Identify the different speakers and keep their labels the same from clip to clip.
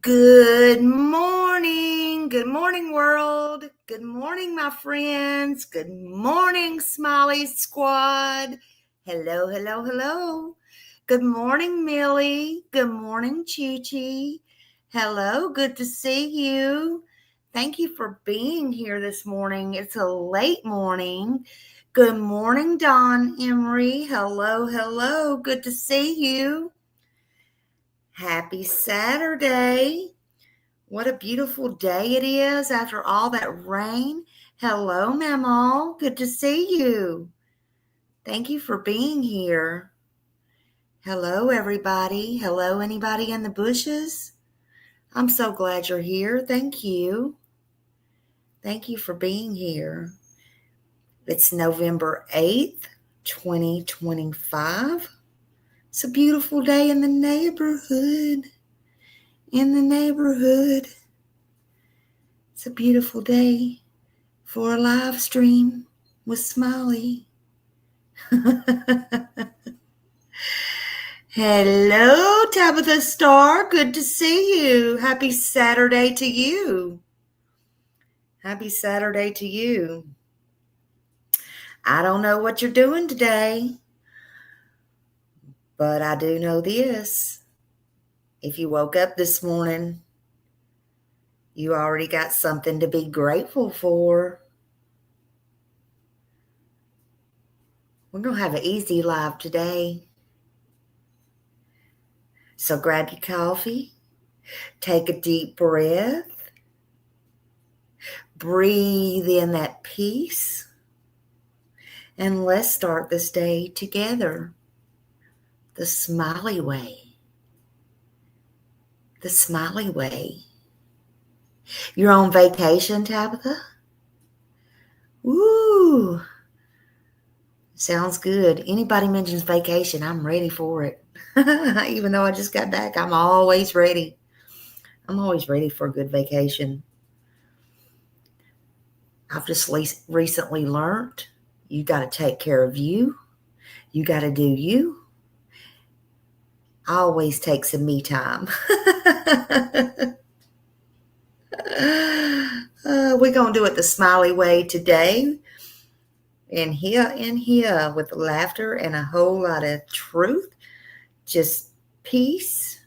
Speaker 1: Good morning. Good morning, world. Good morning, my friends. Good morning, Smiley Squad. Hello, hello, hello. Good morning, Millie. Good morning, Chi-Chi. Hello, good to see you. Thank you for being here this morning. It's a late morning. Good morning, Don Emery. Hello, hello. Good to see you. Happy Saturday. What a beautiful day it is after all that rain. Hello, Mamaw. Good to see you. Thank you for being here. Hello, everybody. Hello, anybody in the bushes? I'm so glad you're here. Thank you. Thank you for being here. It's November 8th, 2025. It's a beautiful day in the neighborhood. It's a beautiful day for a live stream with Smiley. Hello, Tabitha Star. Good to see you. Happy Saturday to you. Happy Saturday to you. I don't know what you're doing today, but I do know this. If you woke up this morning, you already got something to be grateful for. We're going to have an easy live today. So grab your coffee, take a deep breath, breathe in that peace, and let's start this day together. The smiley way. The smiley way. You're on vacation, Tabitha? Woo! Sounds good. Anybody mentions vacation, I'm ready for it. Even though I just got back, I'm always ready. I'm always ready for a good vacation. I've just recently learned you got to take care of you. You got to do you. I always take some me time. We're going to do it the smiley way today. In here, with laughter and a whole lot of truth. Just peace.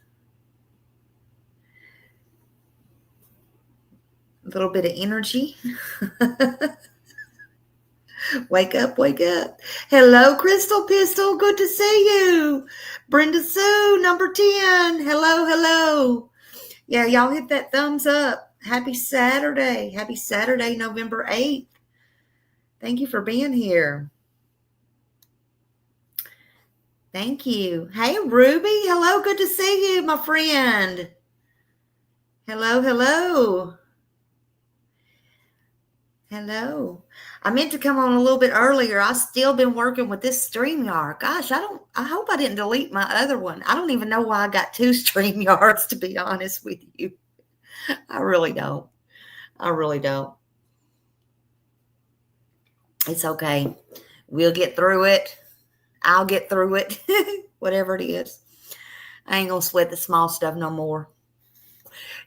Speaker 1: A little bit of energy. Wake up, wake up. Hello, Crystal Pistol. Good to see you. Brenda Sue, number 10. Hello, hello. Yeah, y'all hit that thumbs up. Happy Saturday. Happy Saturday, November 8th. Thank you for being here. Thank you. Hey, Ruby. Hello. Good to see you, my friend. Hello, hello. Hello. I meant to come on a little bit earlier. I've still been working with this StreamYard. Gosh, I hope I didn't delete my other one. I don't even know why I got two StreamYards, to be honest with you. I really don't. I really don't. It's okay. We'll get through it. I'll get through it. Whatever it is. I ain't gonna sweat the small stuff no more.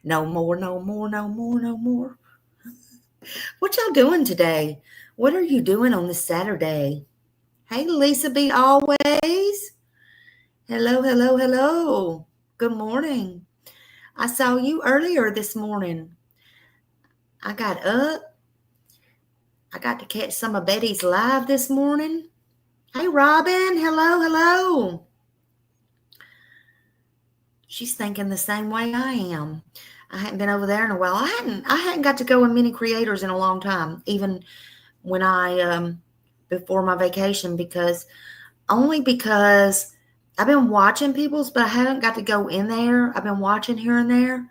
Speaker 1: No more, no more, no more, no more. What y'all doing today? What are you doing on this Saturday? Hey, Lisa B. Always. Hello, hello, hello. Good morning. I saw you earlier this morning. I got up. I got to catch some of Betty's live this morning. Hey, Robin. Hello, hello. She's thinking the same way I am. I hadn't been over there in a while. I hadn't got to go in many creators in a long time, even when before my vacation, because I've been watching people's, but I haven't got to go in there. I've been watching here and there.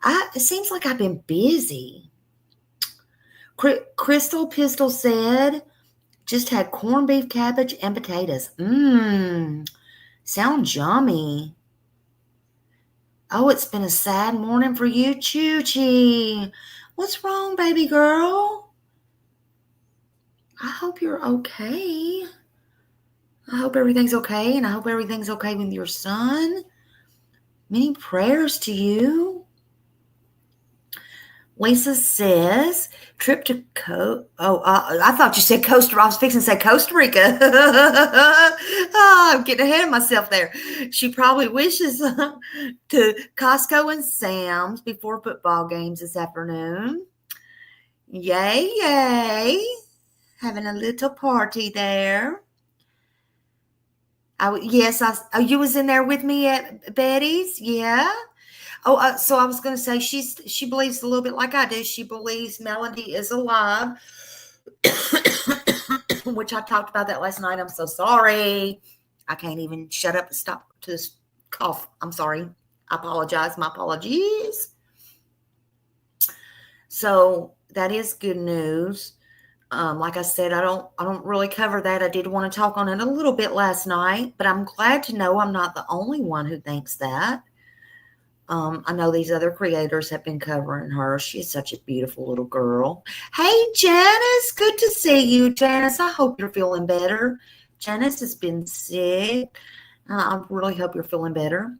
Speaker 1: It seems like I've been busy. Crystal Pistol said, just had corned beef, cabbage, and potatoes. Sound yummy. Oh, it's been a sad morning for you, Choochie. What's wrong, baby girl? I hope you're okay. I hope everything's okay, and I hope everything's okay with your son. Many prayers to you. Lisa says, trip to I thought you said Costa. I was fixing to say Costa Rica. I'm getting ahead of myself there. She probably wishes to Costco and Sam's before football games this afternoon. Yay, yay. Having a little party there. Oh, you was in there with me at Betty's? Yeah. Oh, so I was going to say she believes a little bit like I do. She believes Melody is alive, which I talked about that last night. I'm so sorry. I can't even shut up and stop to this cough. I'm sorry. I apologize. My apologies. So that is good news. Like I said, I don't really cover that. I did want to talk on it a little bit last night, but I'm glad to know I'm not the only one who thinks that. I know these other creators have been covering her. She's such a beautiful little girl. Hey, Janice, good to see you, Janice. I hope you're feeling better. Janice has been sick. I really hope you're feeling better.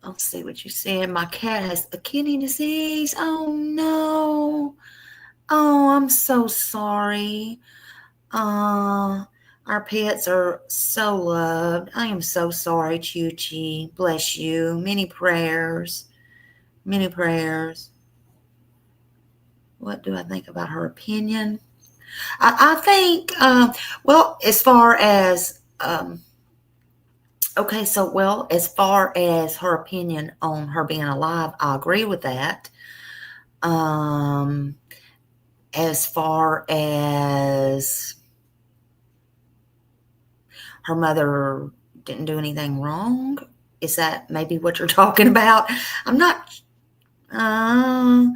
Speaker 1: Let's see what you said. My cat has a kidney disease. Oh, no. Oh, I'm so sorry. Our pets are so loved. I am so sorry, Choo-Choo. Bless you. Many prayers. Many prayers. What do I think about her opinion? I think, well, as far as, as far as her opinion on her being alive, I agree with that. As far as her mother didn't do anything wrong, is that maybe what you're talking about? I'm not, I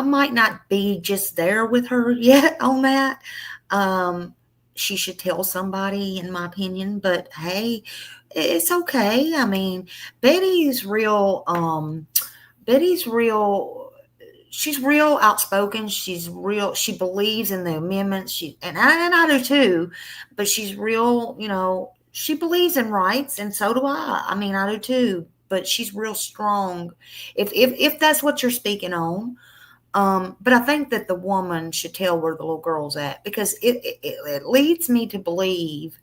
Speaker 1: might not be just there with her yet on that. She should tell somebody, in my opinion, but hey, it's okay. I mean, Betty's real, she's real outspoken. She's real. She believes in the amendments. And I do too, but she's real, she believes in rights, and so do I. I mean, I do too, but she's real strong. If that's what you're speaking on. But I think that the woman should tell where the little girl's at, because it leads me to believe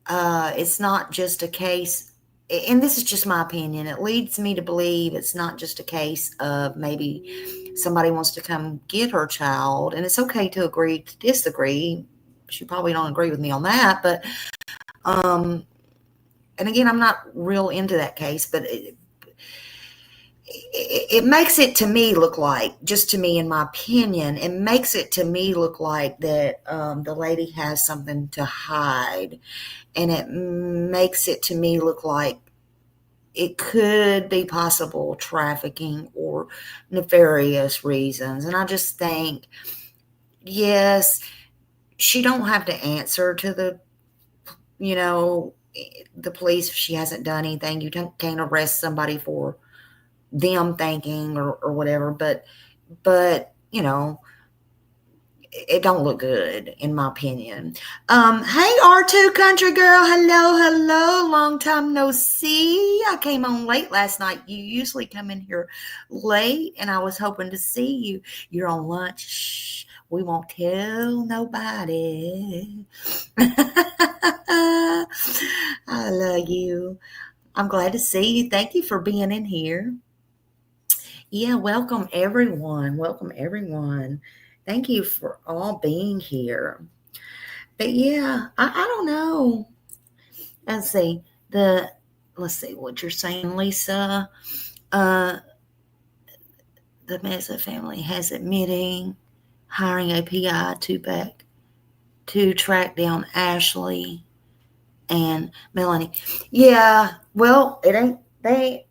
Speaker 1: it's not just a case, and this is just my opinion, it leads me to believe it's not just a case of maybe somebody wants to come get her child, and it's okay to agree to disagree. She probably don't agree with me on that, but and again, I'm not real into that case, but it makes it to me look like, just to me, in my opinion, it makes it to me look like that the lady has something to hide, and it makes it to me look like it could be possible trafficking or nefarious reasons. And I just think, yes, she don't have to answer to the police if she hasn't done anything. You can't arrest somebody for them thinking or whatever, but it don't look good, in my opinion. Hey, R2 Country Girl. Hello. Long time no see. I came on late last night. You usually come in here late, and I was hoping to see you. You're on lunch. Shh, we won't tell nobody. I love you. I'm glad to see you. Thank you for being in here. Yeah, welcome everyone. Welcome everyone. Thank you for all being here. But yeah, I don't know. Let's see. Let's see what you're saying, Lisa. The Mesa family has admitting hiring a PI to track down Ashley and Melanie. Yeah, well, it ain't they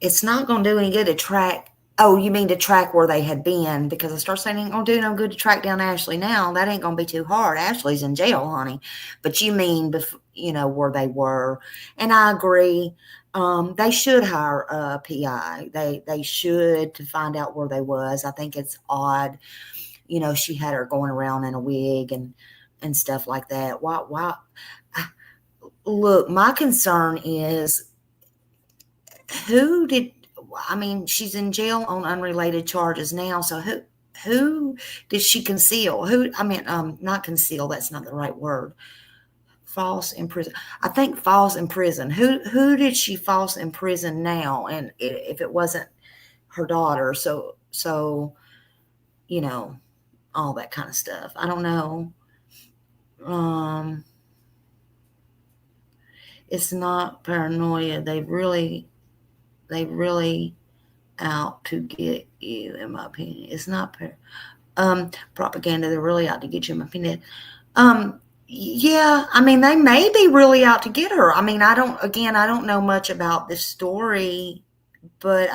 Speaker 1: it's not going to do any good to track. Oh, you mean to track where they had been? Because I start saying it ain't going to do no good to track down Ashley now. That ain't going to be too hard. Ashley's in jail, honey. But you mean, where they were. And I agree. They should hire a PI. They should, to find out where they was. I think it's odd. She had her going around in a wig and stuff like that. Why? Look, my concern is, who did, I mean, she's in jail on unrelated charges now. So who did she conceal? Not conceal. That's not the right word. False in prison. I think false in prison. Who did she false in prison now? And if it wasn't her daughter, so you know, all that kind of stuff. I don't know. It's not paranoia. They really out to get you, in my opinion. It's not propaganda. They're really out to get you, in my opinion. Yeah, I mean, they may be really out to get her. I mean, I don't know much about this story, but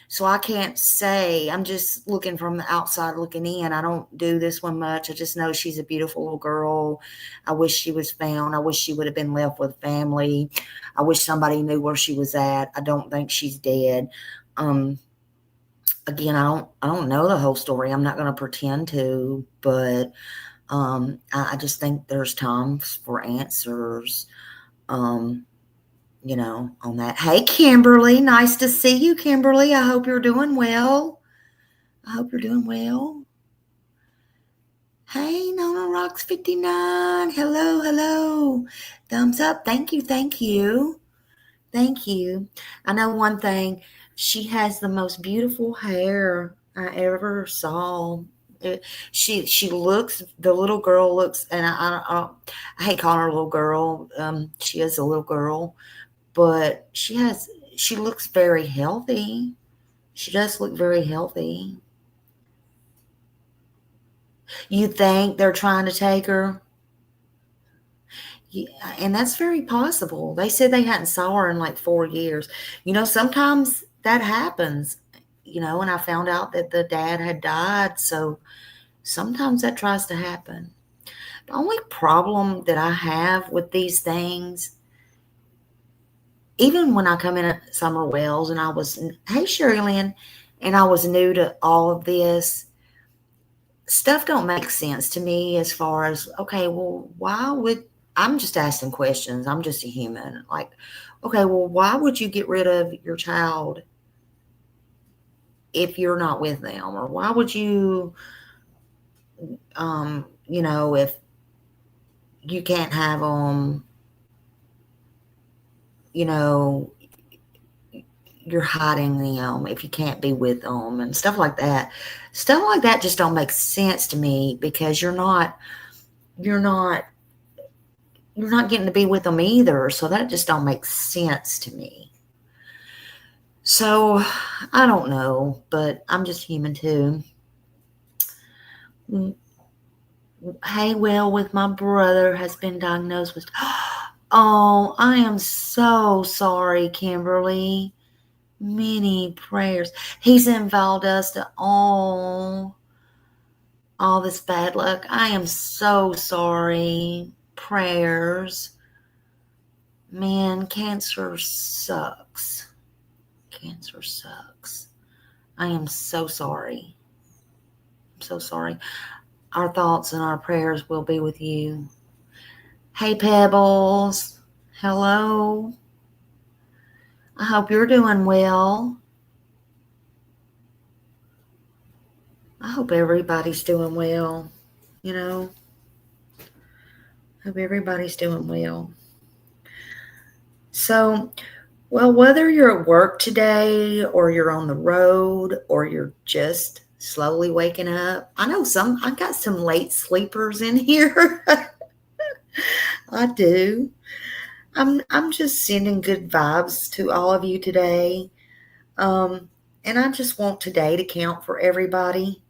Speaker 1: so I can't say. I'm just looking from the outside looking in. I don't do this one much. I just know she's a beautiful little girl. I wish she was found. I wish she would have been left with family. I wish somebody knew where she was at. I don't think she's dead. Again, I don't know the whole story. I'm not going to pretend to, but I just think there's times for answers, on that. Hey, Kimberly, nice to see you, Kimberly. I hope you're doing well. Hey, Nona Rocks 59. Hello. Thumbs up. Thank you. I know one thing. She has the most beautiful hair I ever saw. She looks, the little girl looks, and I hate calling her a little girl. She is a little girl, but she looks very healthy. She does look very healthy. You think they're trying to take her? Yeah, and that's very possible. They said they hadn't saw her in like 4 years. Sometimes that happens, and I found out that the dad had died. So sometimes that tries to happen. The only problem that I have with these things, even when I come in at Summer Wells and hey, Sherry Lynn, and I was new to all of this, stuff don't make sense to me as far as, okay, well, I'm just asking questions. I'm just a human. Like, okay, well, why would you get rid of your child if you're not with them? Or why would you, if you can't have them, you're hiding them if you can't be with them and stuff like that. Stuff like that just don't make sense to me, because you're not getting to be with them either. So that just don't make sense to me. So I don't know, but I'm just human too. Hey, well, with my brother has been diagnosed with, oh, I am so sorry, Kimberly. Many prayers. He's in Valdosta. All this bad luck. I am so sorry. Prayers. Man, cancer sucks. I am so sorry. Our thoughts and our prayers will be with you. Hey, Pebbles. Hello. I hope you're doing well. I hope everybody's doing well. Hope everybody's doing well. So, well, whether you're at work today or you're on the road or you're just slowly waking up, I got some late sleepers in here. I do. I'm just sending good vibes to all of you today. And I just want today to count for everybody,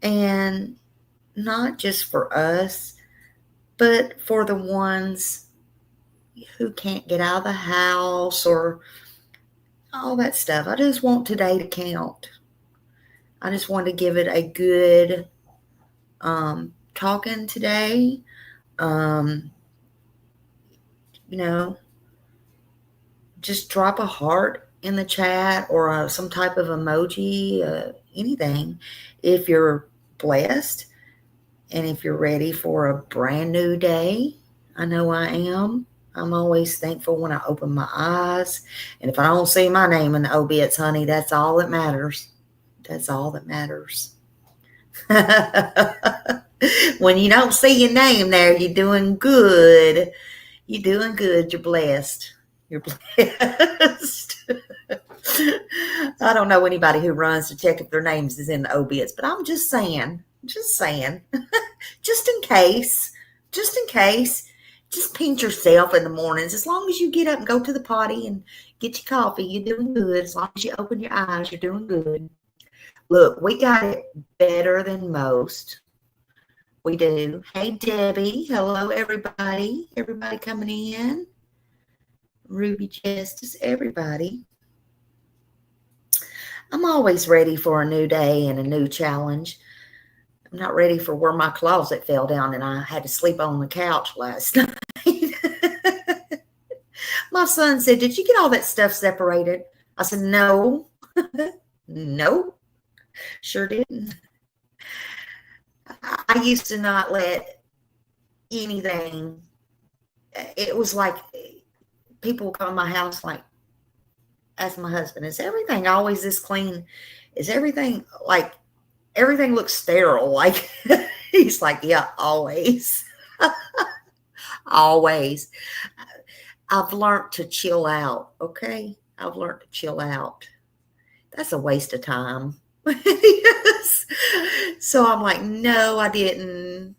Speaker 1: and not just for us, but for the ones who can't get out of the house or all that stuff. I just want today to count. I just want to give it a good talking today. Just drop a heart in the chat or some type of emoji, anything, if you're blessed and if you're ready for a brand new day. I know I am. I'm always thankful when I open my eyes. And if I don't see my name in the obits, honey, that's all that matters. That's all that matters. When you don't see your name there, you're doing good. You're doing good. You're blessed. You're blessed. I don't know anybody who runs to check if their names is in the obits, but I'm just saying, just in case, just pinch yourself in the mornings. As long as you get up and go to the potty and get your coffee, you're doing good. As long as you open your eyes, you're doing good. Look, we got it better than most. We do. Hey, Debbie. Hello, everybody. Everybody coming in. Ruby Justice, everybody. I'm always ready for a new day and a new challenge. I'm not ready for where my closet fell down and I had to sleep on the couch last night. My son said, "Did you get all that stuff separated?" I said, "No." No, sure didn't. I used to not let anything. It was like people come to my house like, ask my husband, "Is everything always this clean? Is everything like everything looks sterile?" Like he's like, "Yeah, always." Always. I've learned to chill out. Okay, I've learned to chill out. That's a waste of time. Yes. So I'm like, no, I didn't.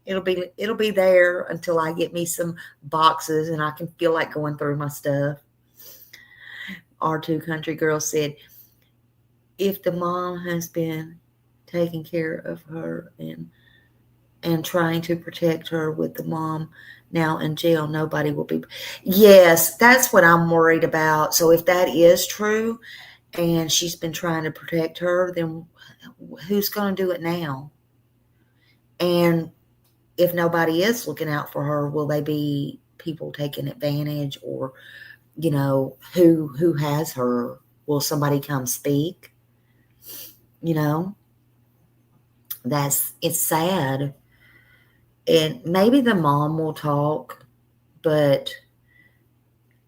Speaker 1: It'll be there until I get me some boxes and I can feel like going through my stuff. R2 Country Girl said, if the mom has been taking care of her and trying to protect her with the mom now in jail, nobody will be. Yes, that's what I'm worried about. So if that is true and she's been trying to protect her, then who's going to do it now? And if nobody is looking out for her, will they be people taking advantage, or, you know, who has her? Will somebody come speak? You know, it's sad. And maybe the mom will talk, but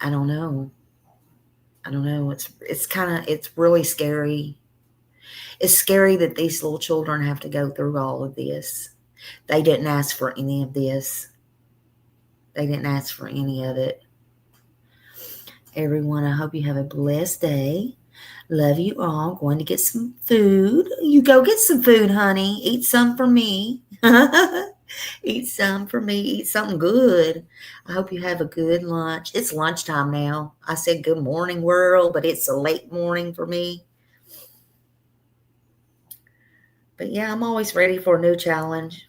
Speaker 1: I don't know. It's really scary. It's scary that these little children have to go through all of this. They didn't ask for any of this. They didn't ask for any of it. Everyone, I hope you have a blessed day. Love you all. Going to get some food. You go get some food, honey. Eat some for me. Eat some for me. Eat something good. I hope you have a good lunch. It's lunchtime now. I said good morning world, but it's a late morning for me. But yeah, I'm always ready for a new challenge.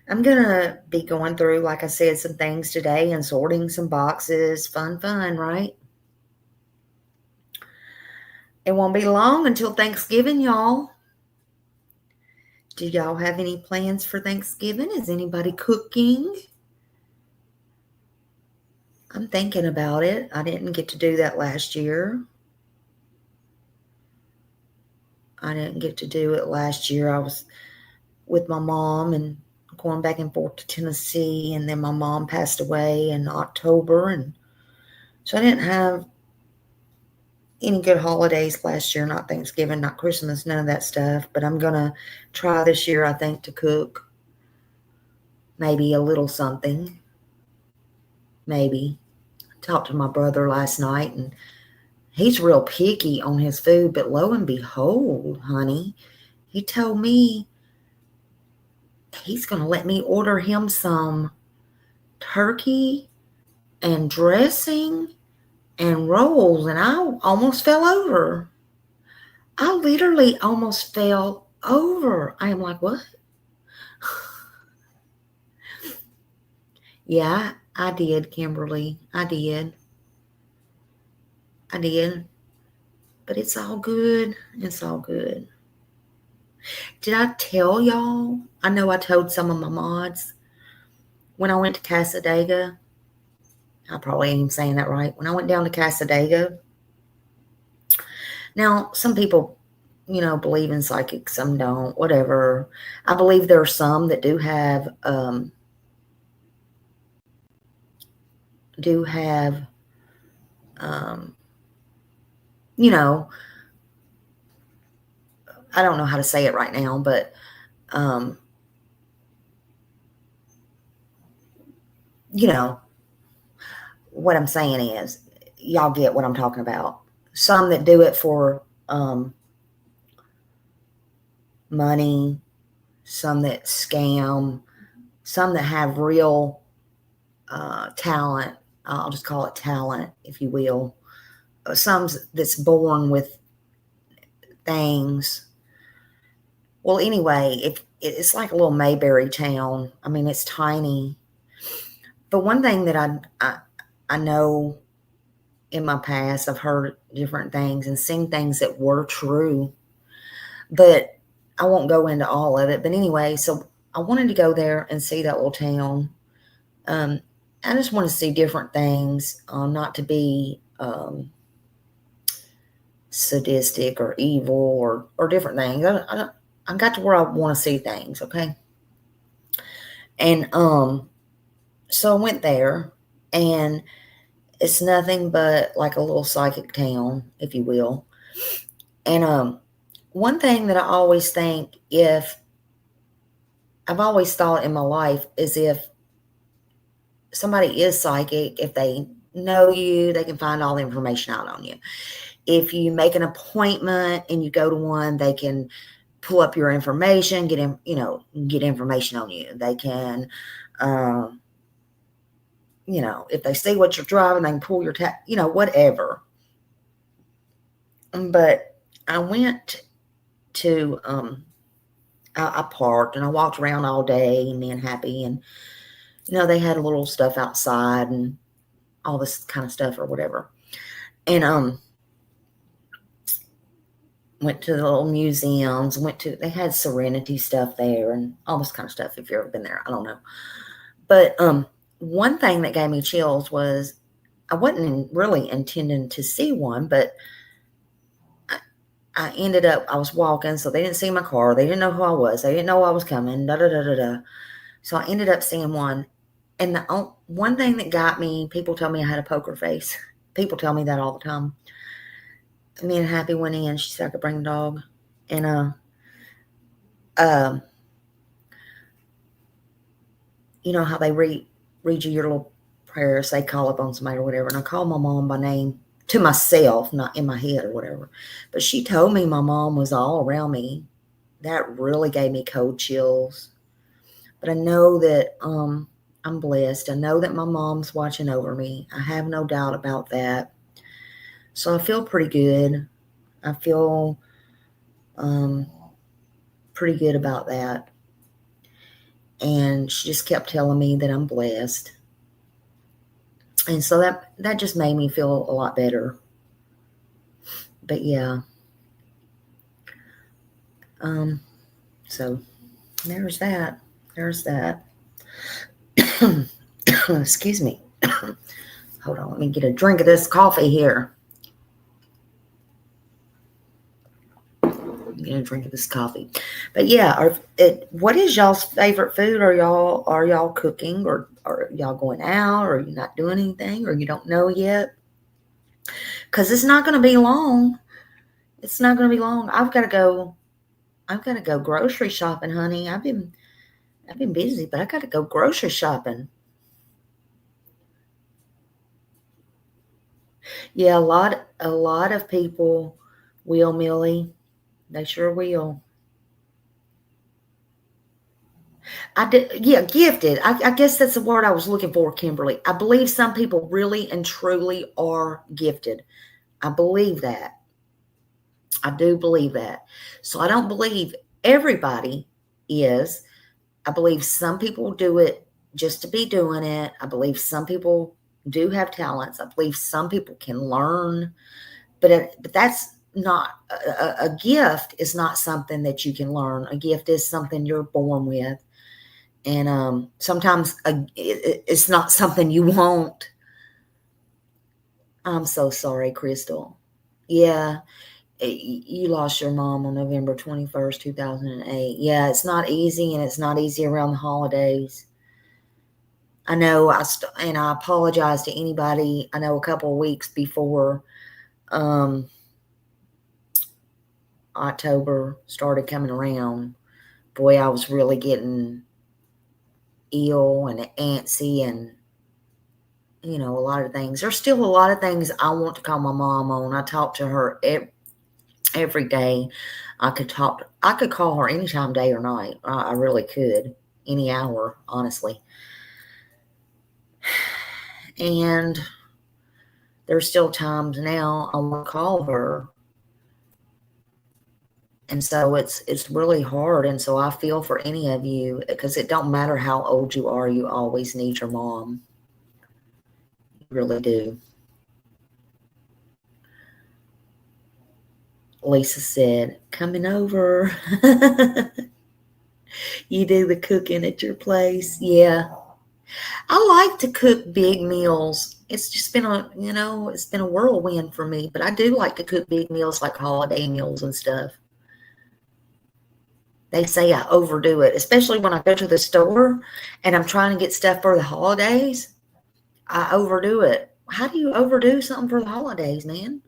Speaker 1: I'm going to be going through, like I said, some things today and sorting some boxes. Fun, right? It won't be long until Thanksgiving, y'all. Do y'all have any plans for Thanksgiving? Is anybody cooking? I'm thinking about it. I didn't get to do that last year. I was with my mom and going back and forth to Tennessee, and then my mom passed away in October, and so I didn't have any good holidays last year. Not Thanksgiving, not Christmas, none of that stuff. But I'm gonna try this year, I think, to cook maybe a little something. Maybe. Talked to my brother last night, and he's real picky on his food, but lo and behold, honey, he told me he's going to let me order him some turkey and dressing and rolls, and I almost fell over. I literally almost fell over. I am like, what? Yeah, I did, Kimberly. I did. But it's all good. It's all good. Did I tell y'all? I know I told some of my mods when I went to Casadega. I probably ain't saying that right. When I went down to Casadega. Now, some people, you know, believe in psychics, some don't, whatever. I believe there are some that do have do have, you know, I don't know how to say it right now, but, you know, what I'm saying is, y'all get what I'm talking about. Some that do it for money, some that scam, some that have real talent. I'll just call it talent, if you will. Some that's born with things. Well, anyway, it's like a little Mayberry town. I mean, it's tiny. But one thing that I know in my past, I've heard different things and seen things that were true, but I won't go into all of it. But anyway, so I wanted to go there and see that little town. I just want to see different things, not to be sadistic or evil or different things. I got to where I want to see things, okay? And so I went there, and it's nothing but like a little psychic town, if you will. And one thing that I always think, if I've always thought in my life, is if somebody is psychic, if they know you, they can find all the information out on you. If you make an appointment and you go to one, they can pull up your information, get information on you. They can, if they see what you're driving, they can pull your whatever. But I went to, I parked and I walked around all day and being happy, and they had a little stuff outside and all this kind of stuff or whatever. And went to the little museums, they had Serenity stuff there and all this kind of stuff. If you've ever been there, I don't know. But one thing that gave me chills was, I wasn't really intending to see one, but I ended up, I was walking, so they didn't see my car. They didn't know who I was. They didn't know I was coming, da-da-da-da-da. So I ended up seeing one. And the one thing that got me, people tell me I had a poker face. People tell me that all the time. Me and Happy went in. She said I could bring the dog. And you know how they read you your little prayers, they call up on somebody or whatever. And I called my mom by name to myself, not in my head or whatever. But she told me my mom was all around me. That really gave me cold chills. But I know that I'm blessed. I know that my mom's watching over me. I have no doubt about that. So I feel pretty good. I feel pretty good about that. And she just kept telling me that I'm blessed. And so that just made me feel a lot better. But yeah. So there's that. Excuse me. Hold on, let me get a drink of this coffee here. Get a drink of this coffee. But yeah, what is y'all's favorite food? Are y'all cooking, or are y'all going out, or are you not doing anything, or you don't know yet? Because it's not going to be long. It's not going to be long. I've got to go grocery shopping, honey. I've been busy, but I got to go grocery shopping. Yeah, a lot of people will, Millie. They sure will. Gifted. I guess that's the word I was looking for, Kimberly. I believe some people really and truly are gifted. I believe that. I do believe that. So I don't believe everybody is. I believe some people do it just to be doing it. I believe some people do have talents. I believe some people can learn, but that's not a gift. Is not something that you can learn. A gift is something you're born with. And sometimes it's not something you want. I'm so sorry, Crystal. Yeah, you lost your mom on November 21st, 2008. Yeah, it's not easy, and it's not easy around the holidays. I know and I apologize to anybody. I know a couple of weeks before October started coming around, boy, I was really getting ill and antsy and, a lot of things. There's still a lot of things I want to call my mom on. I talk to her every day. I could call her anytime, day or night. I really could, any hour, honestly. And there's still times now I want to call her. And so it's really hard. And so I feel for any of you, because it don't matter how old you are, you always need your mom. You really do. Lisa said, coming over. You do the cooking at your place. Yeah. I like to cook big meals. It's just been it's been a whirlwind for me, but I do like to cook big meals like holiday meals and stuff. They say I overdo it, especially when I go to the store and I'm trying to get stuff for the holidays. I overdo it. How do you overdo something for the holidays, man?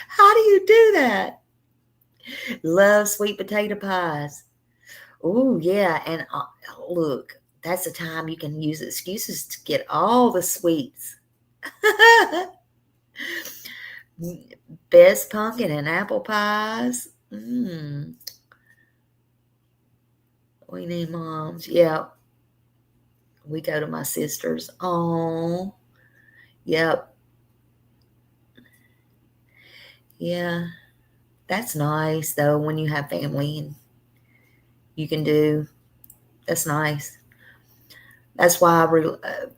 Speaker 1: How do you do that? Love sweet potato pies. Oh, yeah. And look, that's the time you can use excuses to get all the sweets. Best pumpkin and apple pies. We need moms. Yeah. We go to my sister's. Oh, yep. Yeah. That's nice, though, when you have family and you can do. That's nice. That's why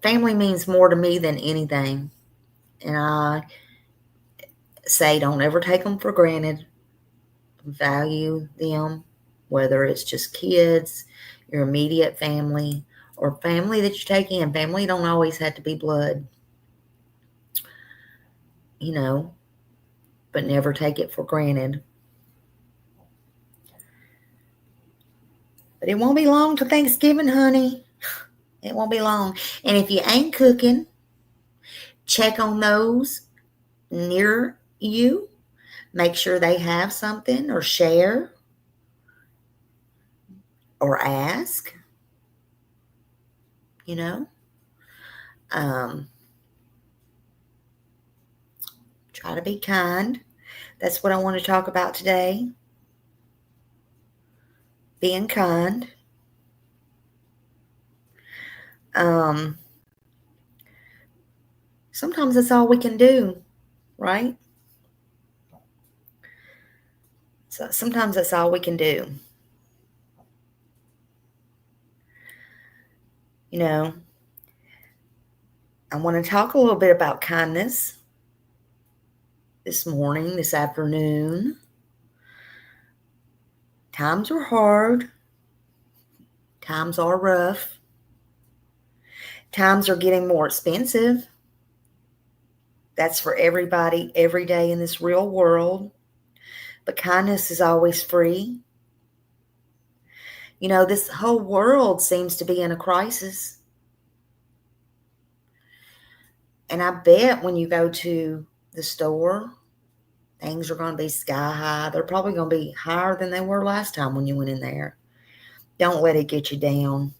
Speaker 1: family means more to me than anything. And I say don't ever take them for granted. Value them, whether it's just kids, your immediate family, or family that you take in. Family don't always have to be blood, but never take it for granted. But it won't be long till Thanksgiving, honey. It won't be long. And if you ain't cooking, check on those near you. Make sure they have something, or share, or ask, Try to be kind. That's what I want to talk about today. Being kind. Sometimes that's all we can do, right? So sometimes that's all we can do. I want to talk a little bit about kindness this morning, this afternoon. Times are hard. Times are rough. Times are getting more expensive. That's for everybody, every day in this real world. But kindness is always free. This whole world seems to be in a crisis. And I bet when you go to the store, things are going to be sky high. They're probably going to be higher than they were last time when you went in there. Don't let it get you down.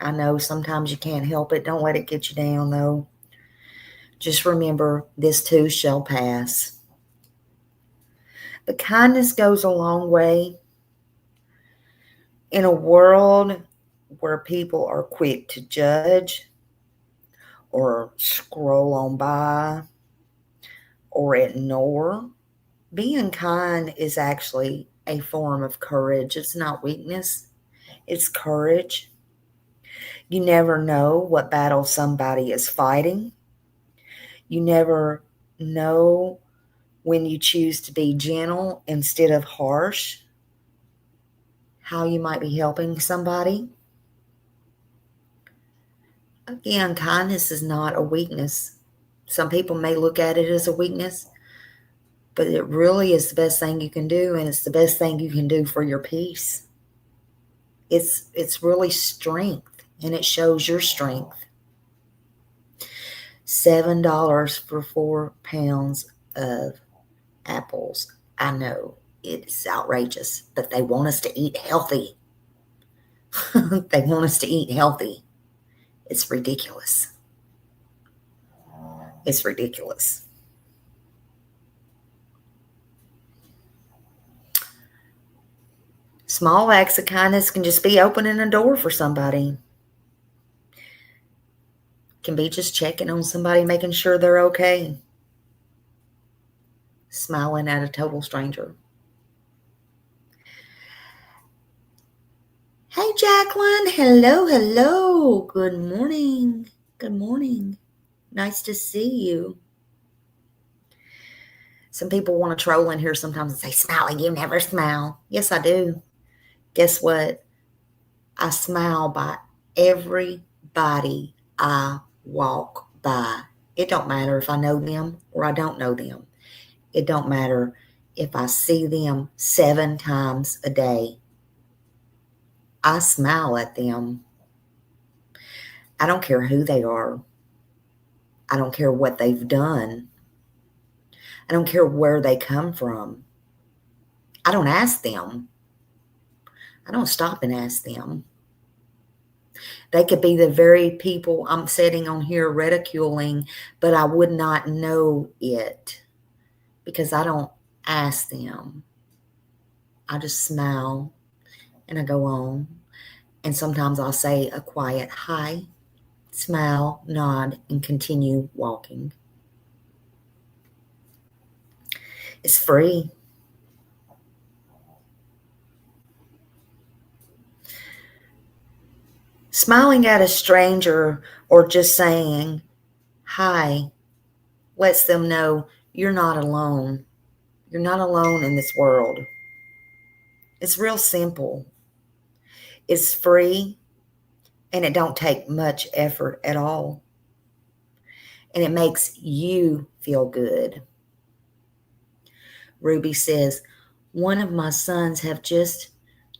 Speaker 1: I know sometimes you can't help it. Don't let it get you down, though. Just remember, this too shall pass. But kindness goes a long way. In a world where people are quick to judge or scroll on by or ignore, being kind is actually a form of courage. It's not weakness. It's courage. You never know what battle somebody is fighting. You never know when you choose to be gentle instead of harsh, how you might be helping somebody. Again, kindness is not a weakness. Some people may look at it as a weakness, but it really is the best thing you can do, and it's the best thing you can do for your peace. It's really strength, and it shows your strength. $7 for 4 pounds of apples. I know it's outrageous, but they want us to eat healthy. They want us to eat healthy. It's ridiculous. It's ridiculous. Small acts of kindness can just be opening a door for somebody. Can be just checking on somebody, making sure they're okay. Smiling at a total stranger. Hey, Jacqueline. Hello, hello. Good morning. Good morning. Nice to see you. Some people want to troll in here sometimes and say, Smiley, you never smile. Yes, I do. Guess what? I smile by everybody I walk by. It don't matter if I know them or I don't know them. It don't matter if I see them 7 times a day. I smile at them. I don't care who they are. I don't care what they've done. I don't care where they come from. I don't ask them. I don't stop and ask them. They could be the very people I'm sitting on here ridiculing, but I would not know it because I don't ask them. I just smile and I go on. And sometimes I'll say a quiet hi, smile, nod, and continue walking. It's free. Smiling at a stranger or just saying hi lets them know you're not alone. You're not alone in this world. It's real simple. It's free, and it don't take much effort at all. And it makes you feel good. Ruby says, one of my sons have just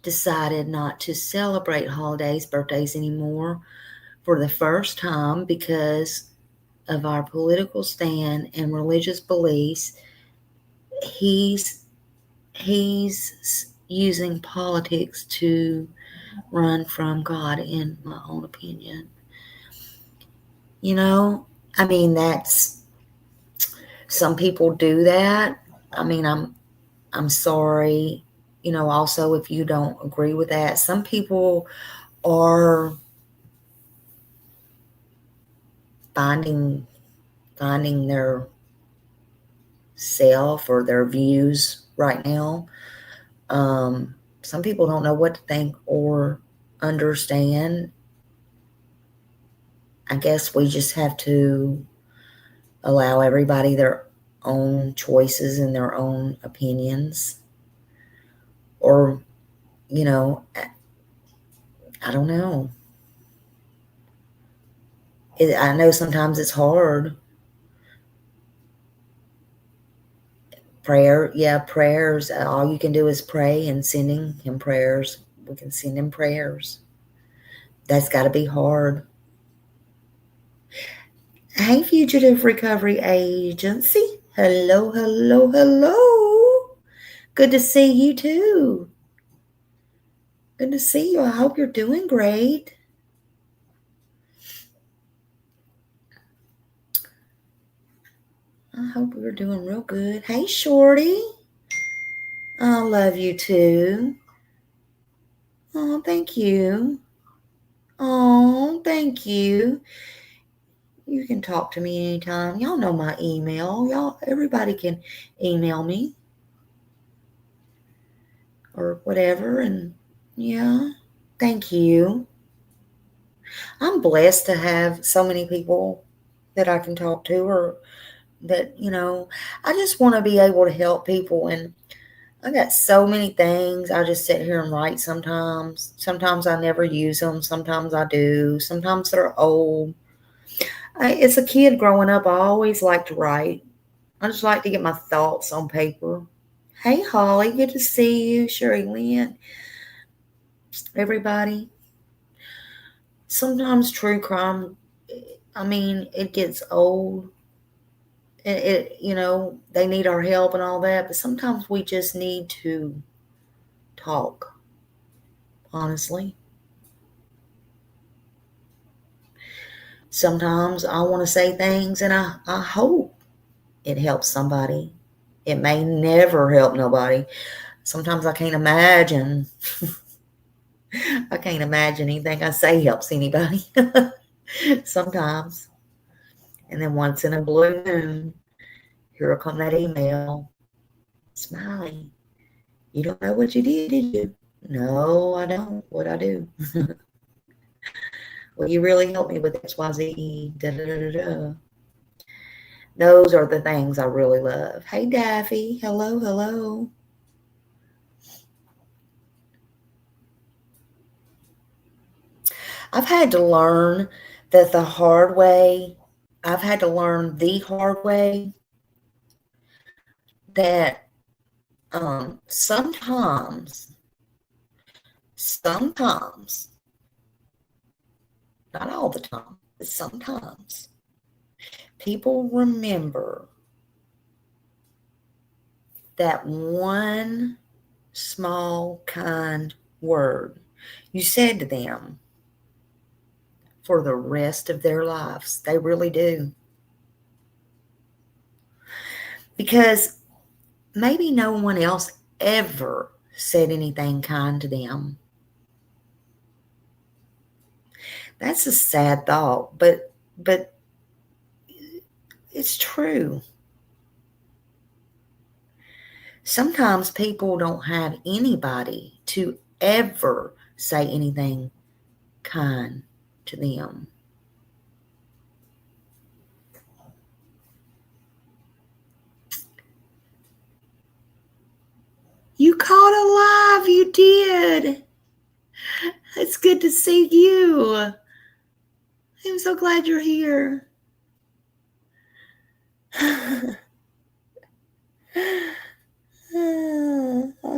Speaker 1: decided not to celebrate holidays, birthdays anymore for the first time because of our political stand and religious beliefs. He's using politics to run from God, in my own opinion. That's, some people do that. I'm sorry. Also, if you don't agree with that, some people are finding their self or their views right now. Some people don't know what to think or understand. I guess we just have to allow everybody their own choices and their own opinions. Or, I don't know. I know sometimes it's hard. Prayers. All you can do is pray, and sending him prayers. We can send him prayers. That's got to be hard. Hey, Fugitive Recovery Agency. Hello, hello, hello. Good to see you too. Good to see you. I hope you're doing great. I hope you're doing real good. Hey, Shorty. I love you too. Oh, thank you. Oh, thank you. You can talk to me anytime. Y'all know my email. Everybody can email me or whatever. And yeah, thank you. I'm blessed to have so many people that I can talk to, or that, I just want to be able to help people. And I got so many things. I just sit here and write sometimes. Sometimes I never use them. Sometimes I do. Sometimes they're old. As a kid growing up, I always liked to write. I just like to get my thoughts on paper. Hey, Holly, good to see you. Sherry Lynn. everybody. Sometimes true crime, it gets old. They need our help and all that, but sometimes we just need to talk, honestly. Sometimes I want to say things and I hope it helps somebody. It may never help nobody. Sometimes I can't imagine. I can't imagine anything I say helps anybody. Sometimes. And then once in a blue moon, here will come that email. Smiley, you don't know what you did you? No, I don't. What'd I do? Well, you really helped me with XYZ. Da, da, da, da, da. Those are the things I really love. Hey, Daffy. Hello, hello. I've had to learn that the hard way. I've had to learn the hard way that sometimes, not all the time, but sometimes, people remember that one small, kind word you said to them for the rest of their lives. They really do. Because maybe no one else ever said anything kind to them. That's a sad thought, but it's true. Sometimes people don't have anybody to ever say anything kind to them. You caught alive, you did. It's good to see you. I'm so glad you're here. I'm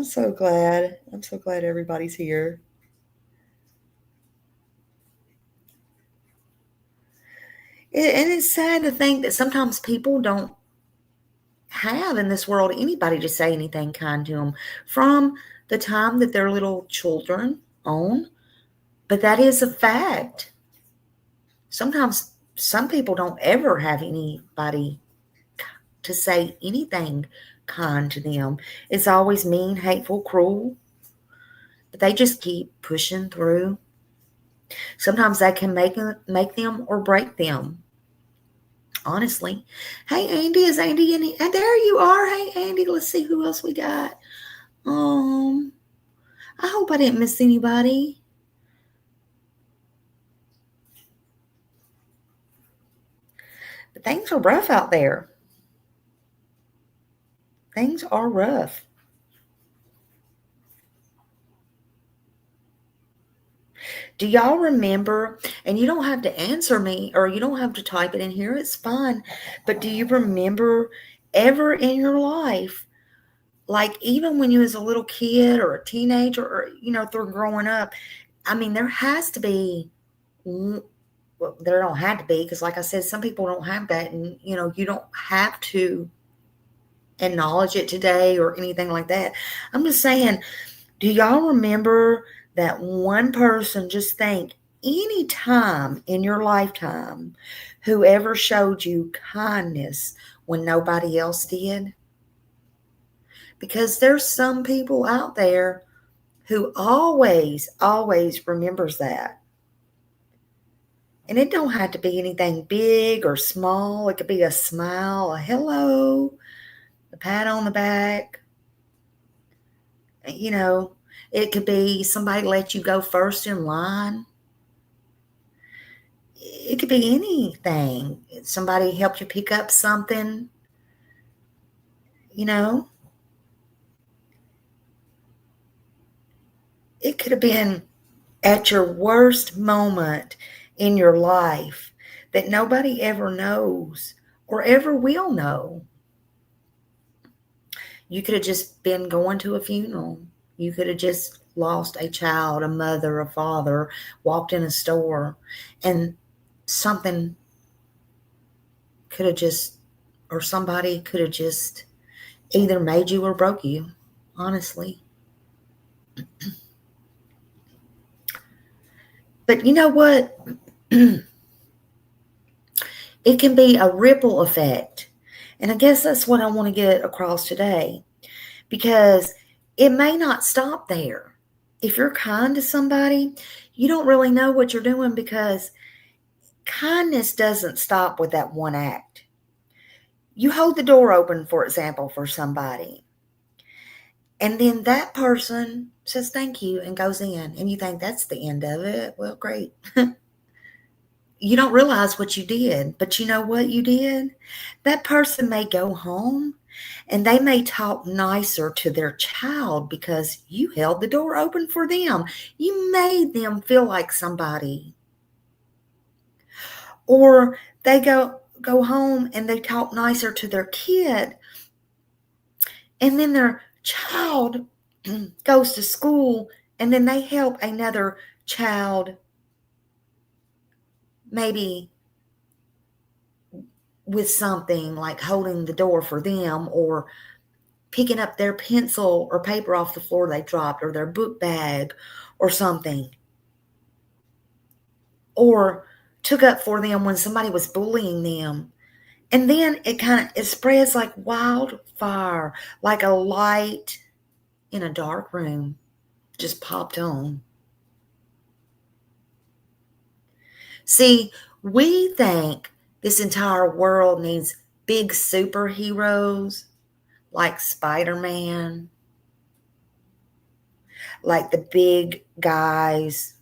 Speaker 1: so glad. I'm so glad everybody's here. And it's sad to think that sometimes people don't have in this world anybody to say anything kind to them from the time that they're little children on. But that is a fact. Sometimes some people don't ever have anybody to say anything kind to them. It's always mean, hateful, cruel. But they just keep pushing through. Sometimes that can make them or break them. Honestly. Hey, Andy, is Andy in here? There you are. Hey, Andy, let's see who else we got. I hope I didn't miss anybody. But things are rough out there. Things are rough. Do y'all remember, and you don't have to answer me or you don't have to type it in here, it's fine, but do you remember ever in your life, like even when you was a little kid or a teenager or, through growing up, there has to be, well, there don't have to be, because like I said, some people don't have that, and, you don't have to acknowledge it today or anything like that. I'm just saying, do y'all remember that one person? Just think, any time in your lifetime, whoever showed you kindness when nobody else did? Because there's some people out there who always remembers that. And it don't have to be anything big or small. It could be a smile, a hello, a pat on the back. It could be somebody let you go first in line. It could be anything. Somebody helped you pick up something. It could have been at your worst moment in your life that nobody ever knows or ever will know. You could have just been going to a funeral. You could have just lost a child, a mother, a father, walked in a store, and something could have just, or somebody could have just either made you or broke you, honestly. But you know what? It can be a ripple effect. And I guess that's what I want to get across today, because it may not stop there. If you're kind to somebody, you don't really know what you're doing, because kindness doesn't stop with that one act. You hold the door open, for example, for somebody, and then that person says thank you and goes in, and you think that's the end of it. Well, great. You don't realize what you did, but you know what you did? That person may go home and they may talk nicer to their child because you held the door open for them. You made them feel like somebody. Or they go home and they talk nicer to their kid, and then their child goes to school, and then they help another child, maybe with something like holding the door for them, or picking up their pencil or paper off the floor they dropped, or their book bag or something, or took up for them when somebody was bullying them. And then it spreads like wildfire, like a light in a dark room just popped on. See, we think this entire world needs big superheroes like Spider-Man, like the big guys,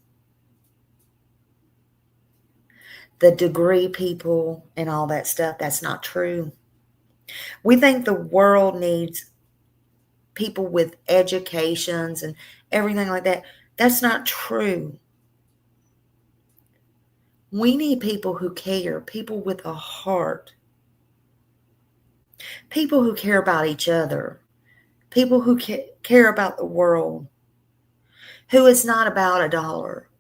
Speaker 1: the degree people, and all that stuff. That's not true. We think the world needs people with educations and everything like that. That's not true. We need people who care, people with a heart, people who care about each other, people who care about the world, who is not about a dollar.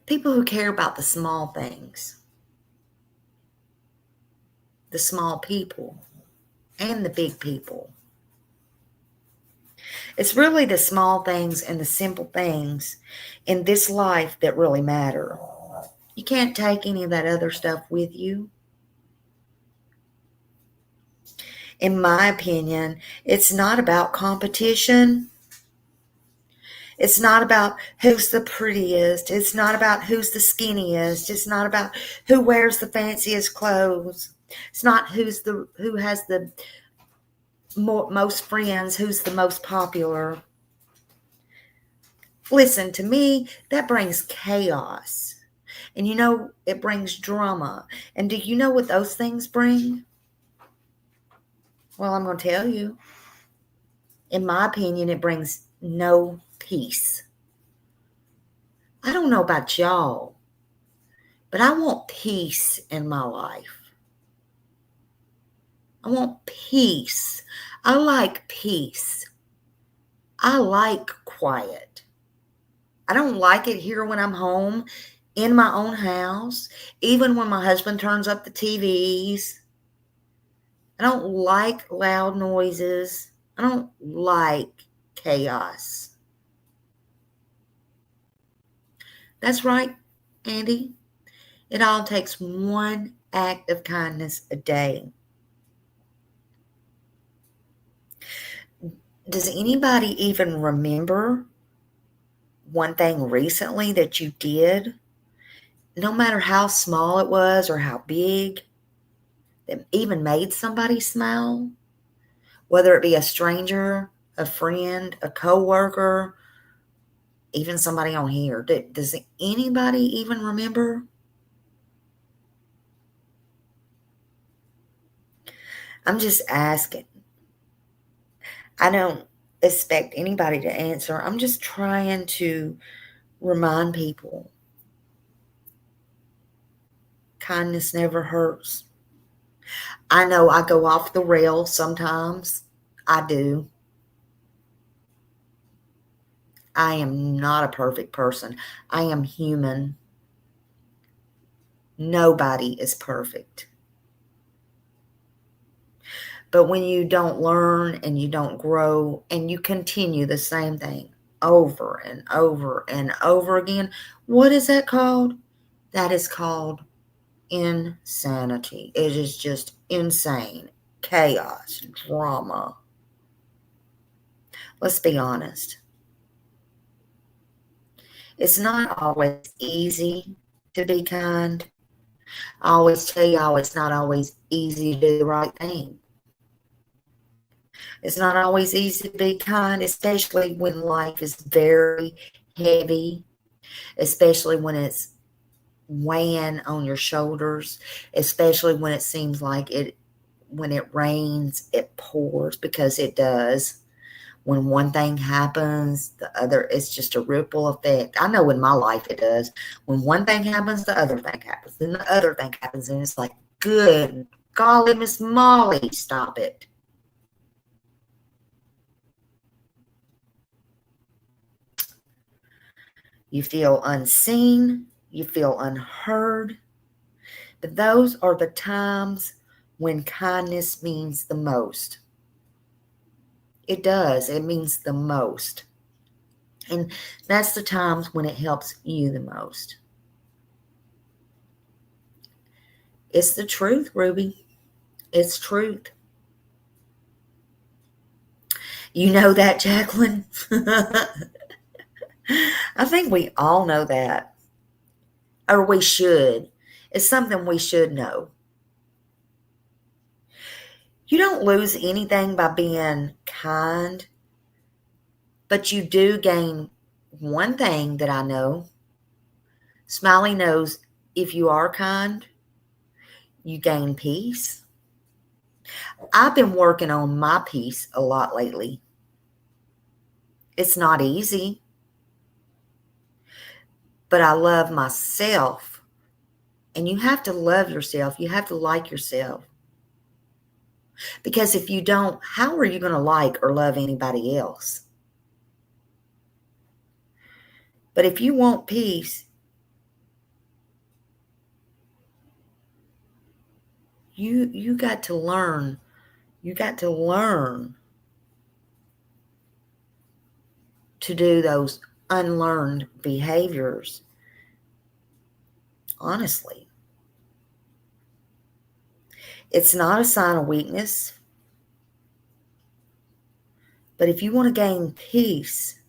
Speaker 1: People who care about the small things, the small people, and the big people. It's really the small things and the simple things in this life that really matter. You can't take any of that other stuff with you. In my opinion, it's not about competition. It's not about who's the prettiest. It's not about who's the skinniest. It's not about who wears the fanciest clothes. It's not who has the most friends, who's the most popular. Listen, to me, that brings chaos. And you know, it brings drama. And do you know what those things bring? Well, I'm going to tell you. In my opinion, it brings no peace. I don't know about y'all, but I want peace in my life. I want peace. I like peace. I like quiet. I don't like it here when I'm home in my own house, even when my husband turns up the TVs. I don't like loud noises. I don't like chaos. That's right, Andy. It all takes one act of kindness a day. Does anybody even remember one thing recently that you did, no matter how small it was or how big, that even made somebody smile? Whether it be a stranger, a friend, a coworker, even somebody on here. Does anybody even remember? I'm just asking. I don't expect anybody to answer. I'm just trying to remind people. Kindness never hurts. I know I go off the rails sometimes. I do. I am not a perfect person. I am human. Nobody is perfect. But when you don't learn and you don't grow and you continue the same thing over and over and over again, what is that called? That is called insanity. It is just insane. Chaos, drama. Let's be honest. It's not always easy to be kind. I always tell y'all it's not always easy to do the right thing. It's not always easy to be kind, especially when life is very heavy, especially when it's weighing on your shoulders, especially when it seems like when it rains, it pours, because it does. When one thing happens, the other, it's just a ripple effect. I know in my life it does. When one thing happens, the other thing happens. Then the other thing happens. And it's like, good golly, Miss Molly, stop it. You feel unseen. You feel unheard. But those are the times when kindness means the most. It does. It means the most. And that's the times when it helps you the most. It's the truth, Ruby. It's truth. You know that, Jacqueline? I think we all know that. Or we should. It's something we should know. You don't lose anything by being kind, but you do gain one thing that I know. Smiley knows if you are kind, you gain peace. I've been working on my peace a lot lately. It's not easy, but I love myself. And you have to love yourself. You have to like yourself. Because if you don't, how are you going to like or love anybody else? But if you want peace, you got to learn. You got to learn to do those unlearned behaviors. Honestly. It's not a sign of weakness. But if you want to gain peace,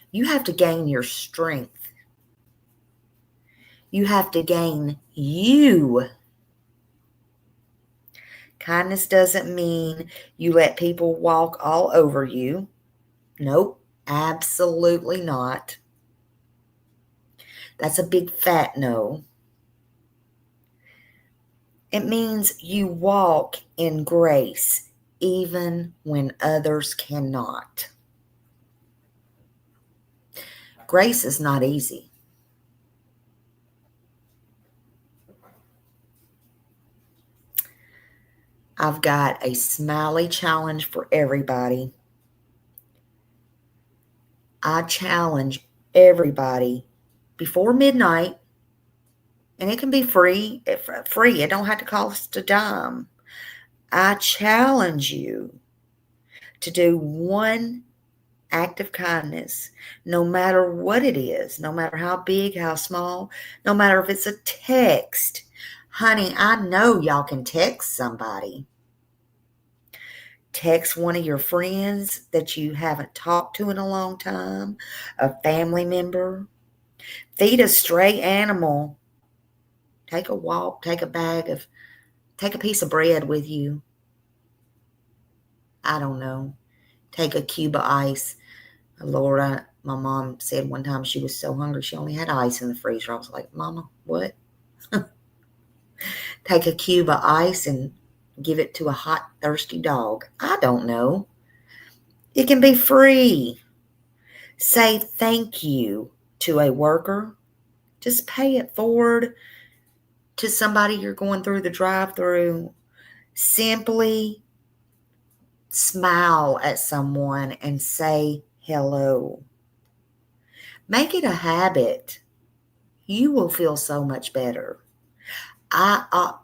Speaker 1: you have to gain your strength. You have to gain you. Kindness doesn't mean you let people walk all over you. Nope, absolutely not. That's a big fat no. It means you walk in grace even when others cannot. Grace is not easy. I've got a smiley challenge for everybody. I challenge everybody before midnight, and it can be free. It don't have to cost a dime. I challenge you to do one act of kindness, no matter what it is, no matter how big, how small, no matter if it's a text. Honey, I know y'all can text somebody. Text one of your friends that you haven't talked to in a long time, a family member. Feed a stray animal. Take a walk, take a piece of bread with you. I don't know. Take a cube of ice. Lord, my mom said one time she was so hungry she only had ice in the freezer. I was like, Mama, what? Take a cube of ice and give it to a hot, thirsty dog. I don't know. It can be free. Say thank you to a worker. Just pay it forward. to somebody you're going through the drive-through, simply smile at someone and say hello. Make it a habit. You will feel so much better.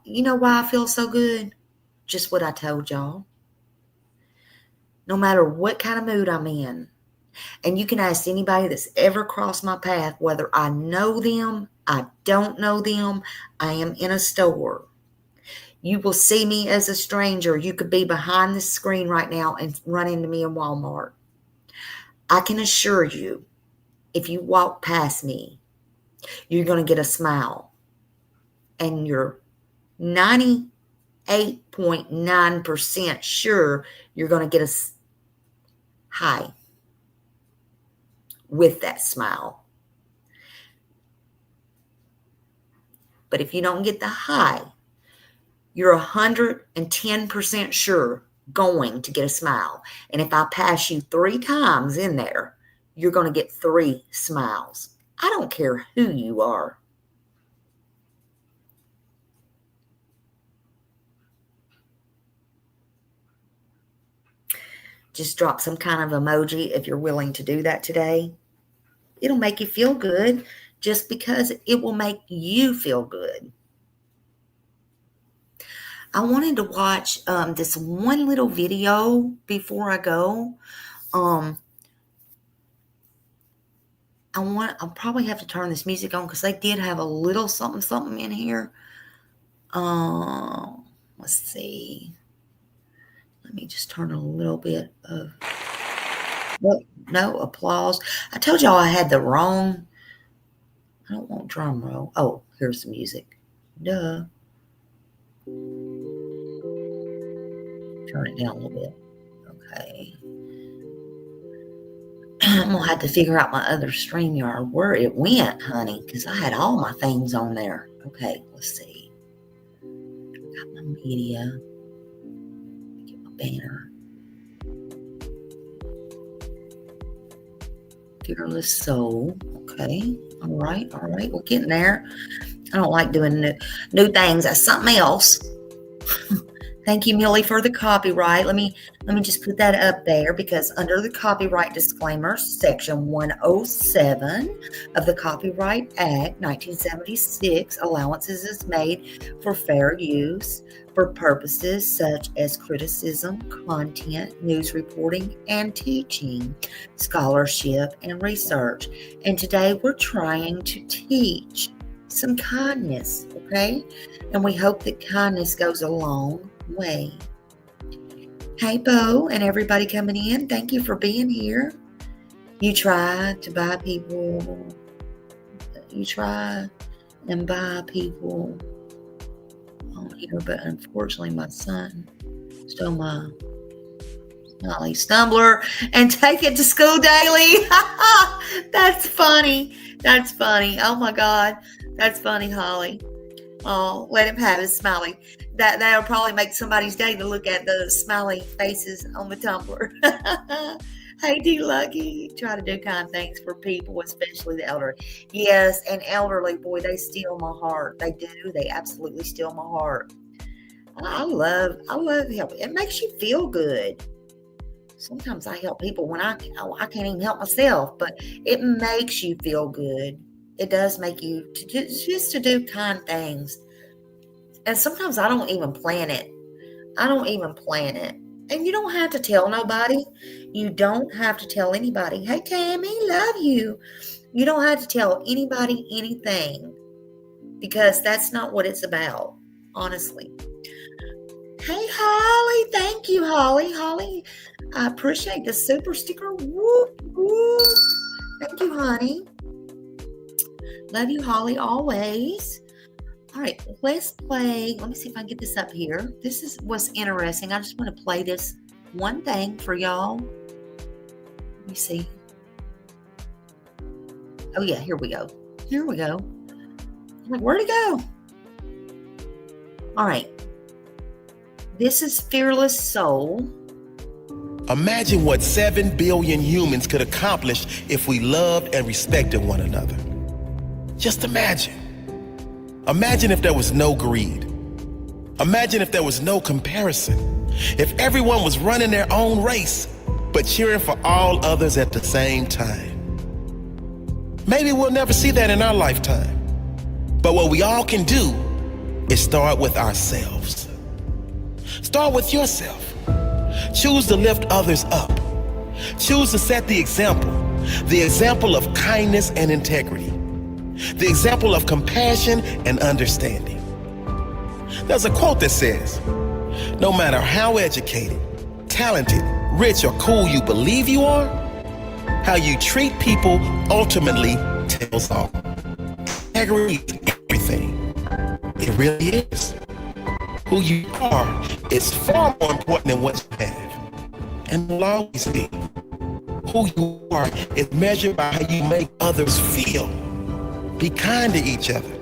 Speaker 1: You know why I feel so good? Just what I told y'all. No matter what kind of mood I'm in. And you can ask anybody that's ever crossed my path, whether I know them, I don't know them, I am in a store. You will see me as a stranger. You could be behind the screen right now and run into me in Walmart. I can assure you, if you walk past me, you're going to get a smile. And you're 98.9% sure you're going to get a hi with that smile. But if you don't get the hi, you're 110% sure going to get a smile. And if I pass you 3 times in there, you're going to get 3 smiles. I don't care who you are. Just drop some kind of emoji if you're willing to do that today. It'll make you feel good just because it will make you feel good. I wanted to watch this one little video before I go. I'll probably have to turn this music on because they did have a little something in here. Let's see. Let me just turn a little bit of. No applause. I told y'all I had the wrong. I don't want drum roll. Oh, here's the music. Duh. Turn it down a little bit. Okay. I'm going to have to figure out my other StreamYard where it went, honey, because I had all my things on there. Okay, let's see. Got my media. Get my banner. Fearless Soul. Okay. All right. We're getting there. I don't like doing new things. That's something else. Thank you, Millie, for the copyright. Let me just put that up there because under the copyright disclaimer, section 107 of the Copyright Act 1976, allowances is made for fair use for purposes such as criticism, content, news reporting, and teaching, scholarship, and research. And today we're trying to teach some kindness, okay? And we hope that kindness goes a long way. Hey, Bo, and everybody coming in, thank you for being here. You try and buy people on here, but unfortunately my son stole my Smiley Stumbler and take it to school daily. That's funny. Oh my God. That's funny, Holly. Oh, let him have his smiley. That'll probably make somebody's day to look at the smiley faces on the tumbler. Hey, D Lucky, try to do kind things for people, especially the elderly. Yes, and elderly, boy, they steal my heart. They do. They absolutely steal my heart. I love help. It makes you feel good. Sometimes I help people when I can't even help myself, but it makes you feel good. It does make you just to do kind things. And sometimes I don't even plan it. And you don't have to tell nobody. You don't have to tell anybody. Hey, Tammy, love you. You don't have to tell anybody anything because that's not what it's about, honestly. Hey, Holly. Thank you, Holly. Holly, I appreciate the super sticker. Whoop, whoop. Thank you, honey. Love you, Holly, always. All right, let's play. Let me see if I can get this up here. This was interesting. I just want to play this one thing for y'all. Let me see. Oh, yeah, here we go. I'm like, where'd it go? All right. This is Fearless Soul.
Speaker 2: Imagine what 7 billion humans could accomplish if we loved and respected one another. Just imagine. Imagine if there was no greed. Imagine if there was no comparison. If everyone was running their own race, but cheering for all others at the same time. Maybe we'll never see that in our lifetime. But what we all can do is start with ourselves. Start with yourself. Choose to lift others up. Choose to set the example of kindness and integrity, the example of compassion and understanding. There's a quote that says, no matter how educated, talented, rich, or cool you believe you are, how you treat people ultimately tells all. Integrity is everything. It really is. Who you are is far more important than what you have, and will always be. Who you are is measured by how you make others feel. Be kind to each other.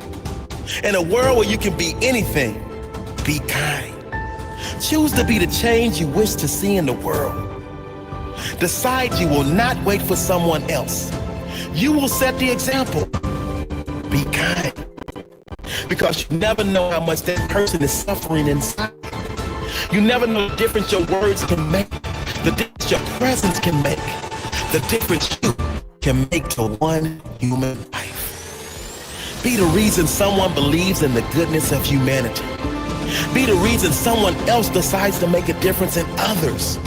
Speaker 2: In a world where you can be anything, be kind. Choose to be the change you wish to see in the world. Decide you will not wait for someone else. You will set the example. Be kind. Because you never know how much that person is suffering inside. You never know the difference your words can make, the difference your presence can make, the difference you can make to one human life. Be the reason someone believes in the goodness of humanity. Be the reason someone else decides to make a difference in others.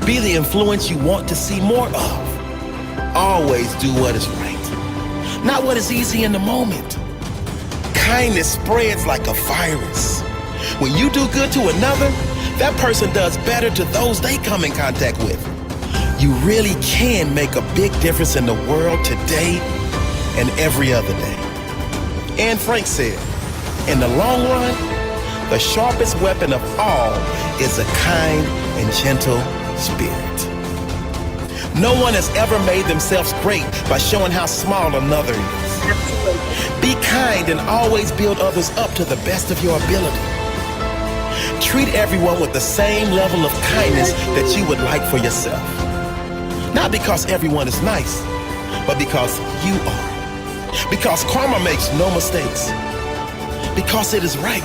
Speaker 2: Be the influence you want to see more of. Always do what is right, not what is easy in the moment. Kindness spreads like a virus. When you do good to another, that person does better to those they come in contact with. You really can make a big difference in the world today and every other day. Anne Frank said, in the long run, the sharpest weapon of all is a kind and gentle spirit. No one has ever made themselves great by showing how small another is. Be kind and always build others up to the best of your ability. Treat everyone with the same level of kindness that you would like for yourself. Not because everyone is nice, but because you are. Because karma makes no mistakes. Because it is right.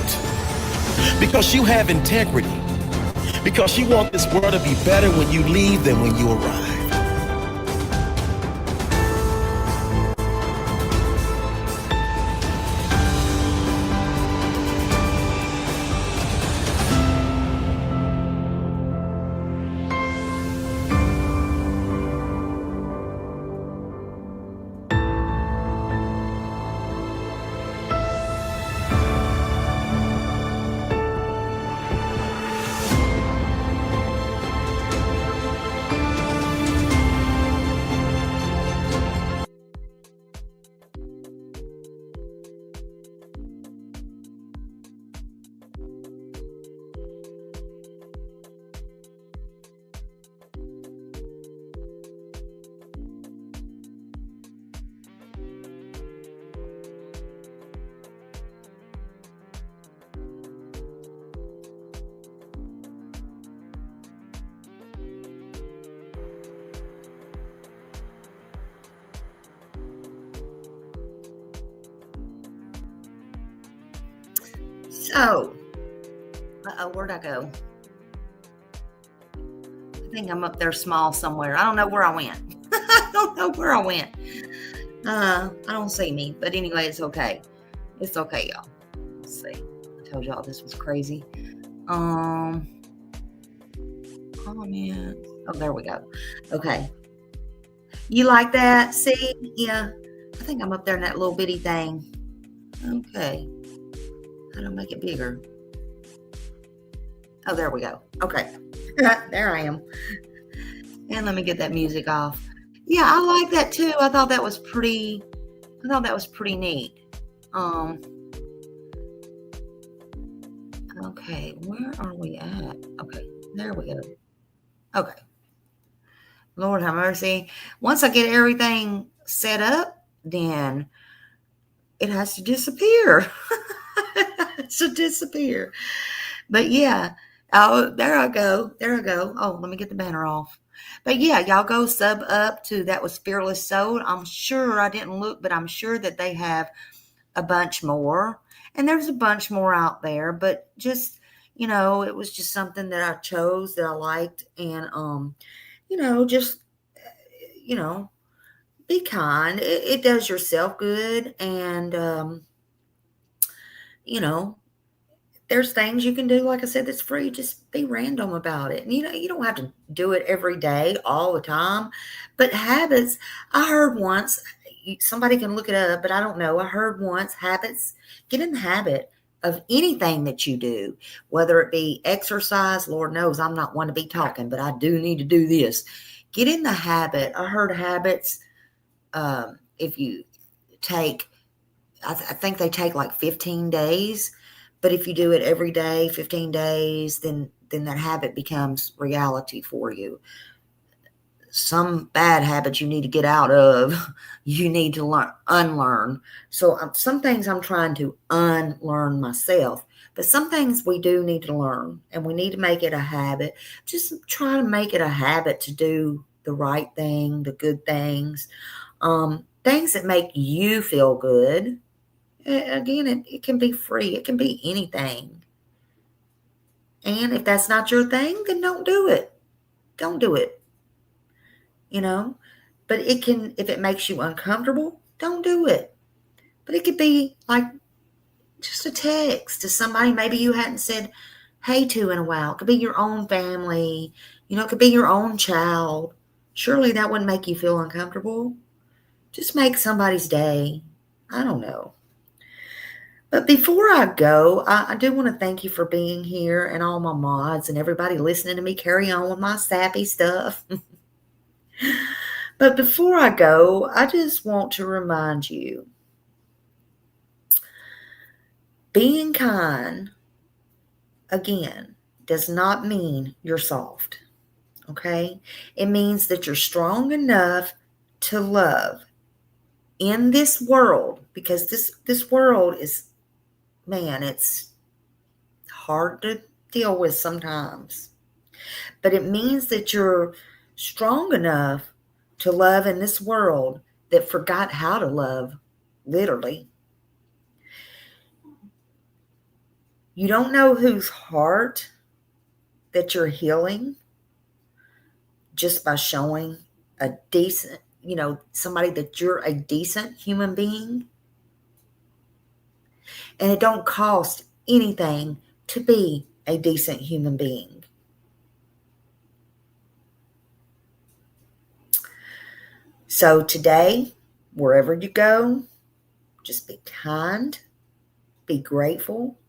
Speaker 2: Because you have integrity. Because you want this world to be better when you leave than when you arrive.
Speaker 1: So, where'd I go? I think I'm up there small somewhere. I don't know where I went. I don't know where I went. I don't see me, but anyway, it's okay. It's okay, y'all. Let's see. I told y'all this was crazy. Oh man. Oh, there we go. Okay. You like that? See? Yeah. I think I'm up there in that little bitty thing. Okay. How do I make it bigger? Oh, there we go. Okay. There I am. And let me get that music off. Yeah, I like that too. I thought that was pretty neat. Okay, where are we at? Okay, there we go. Okay. Lord have mercy. Once I get everything set up, then it has to disappear. It's to disappear. But yeah. Oh, there I go. Oh, let me get the banner off. But yeah, y'all go sub up to That Was Fearless Soul. I'm sure I didn't look, but I'm sure that they have a bunch more. And there's a bunch more out there, but just, it was just something that I chose that I liked. And, just, you know, be kind. It does yourself good. And, you know, there's things you can do, like I said, that's free. Just be random about it. And, you don't have to do it every day, all the time. But habits, I heard once, somebody can look it up, but I don't know. I heard once habits, get in the habit of anything that you do, whether it be exercise. Lord knows I'm not one to be talking, but I do need to do this. Get in the habit. I heard habits, if you take, I think they take like 15 days. But if you do it every day, 15 days, then that habit becomes reality for you. Some bad habits you need to get out of, you need to unlearn. So some things I'm trying to unlearn myself, but some things we do need to learn, and we need to make it a habit. Just try to make it a habit to do the right thing, the good things, things that make you feel good. Again, it can be free. It can be anything. And if that's not your thing, then don't do it. Don't do it. But it can, if it makes you uncomfortable, don't do it. But it could be like just a text to somebody maybe you hadn't said hey to in a while. It could be your own family. It could be your own child. Surely that wouldn't make you feel uncomfortable. Just make somebody's day. I don't know. But before I go, I do want to thank you for being here, and all my mods and everybody listening to me carry on with my sappy stuff. But before I go, I just want to remind you, being kind, again, does not mean you're soft, okay? It means that you're strong enough to love in this world, because this world is, man, it's hard to deal with sometimes. But it means that you're strong enough to love in this world that forgot how to love, literally. You don't know whose heart that you're healing just by showing a decent, somebody that you're a decent human being. And it don't cost anything to be a decent human being. So today, wherever you go, just be kind, be grateful.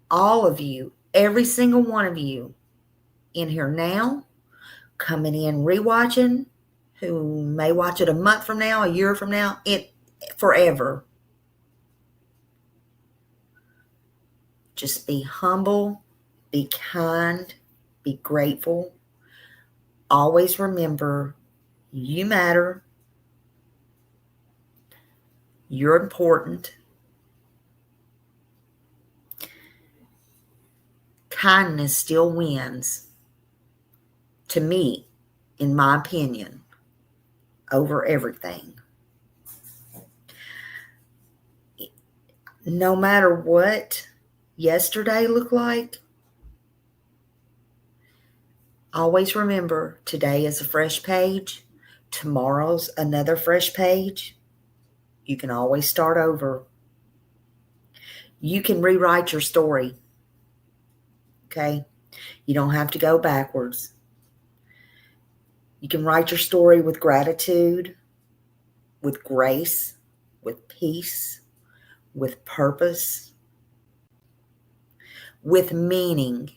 Speaker 1: All of you, every single one of you in here now, coming in, rewatching, who may watch it a month from now, a year from now, forever. Just be humble, be kind, be grateful. Always remember, you matter. You're important. Kindness still wins, to me, in my opinion, over everything. No matter what yesterday looked like, always remember, today is a fresh page. Tomorrow's another fresh page. You can always start over. You can rewrite your story. Okay? You don't have to go backwards. You can write your story with gratitude, with grace, with peace, with purpose, with meaning,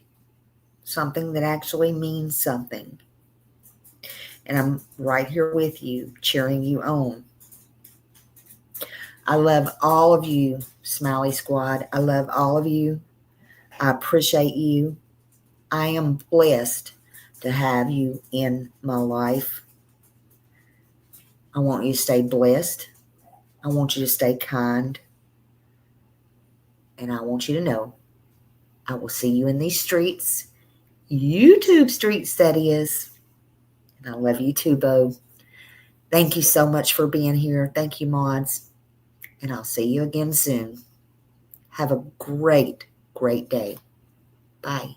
Speaker 1: something that actually means something. And I'm right here with you, cheering you on. I love all of you, Smiley Squad. I love all of you. I appreciate you. I am blessed to have you in my life. I want you to stay blessed. I want you to stay kind. And I want you to know, I will see you in these streets, YouTube streets, that is. And I love you too, Bo. Thank you so much for being here. Thank you, mods. And I'll see you again soon. Have a great, great day. Bye.